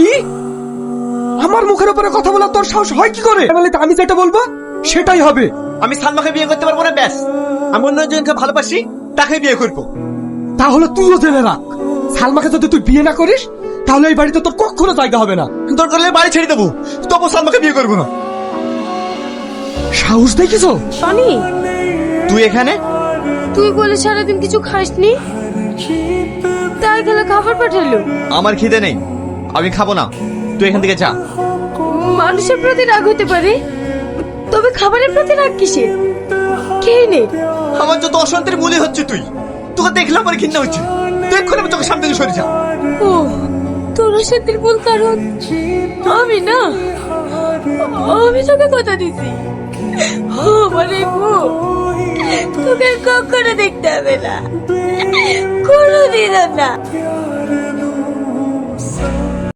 কি? আমার মুখের উপরে কথা বলা তোর সাহস হয় কি করে? আমি যেটা বলবো সেটাই হবে। আমি সালমাকে বিয়ে করতে পারবো না, ব্যাস। আমি অন্য একজনকে ভালোবাসি, তাকে বিয়ে করবো। তাহলে তুইও জেনে রাখ, সালমাকে যদি তুই বিয়ে না করিস তাহলে এই বাড়িতে তোর কখনো জায়গা হবে না। দরকার হলে বাড়ি ছেড়ে দেবো, তবু সালমাকে বিয়ে করবো না। সাহস দেখিছো? টনি, তুই এখানে? তুই বলে সারাদিন কিছু খাসনি, তাই গেলে খাবার পাঠালো। আমার খিদে নেই, আমি খাবো না। তুই এখান থেকে যা। মানুষের প্রতি রাগ হতে পারে, তবে খাবারের প্রতি রাগ কিসের? খেয়ে নে। আমার যত অশান্তির মূলে হচ্ছে তুই। তোকে দেখলে আমার ঘৃণা হচ্ছে। তুই এক্ষুনি আমার চোখের সামনে থেকে সরে যা। ও, তোর অশান্তির মূল কারণ আমি না। আমি তোকে কথা দিছি, আমার এই বউ তোকে কখনো দেখতে হবে না, কোনোদিনও না।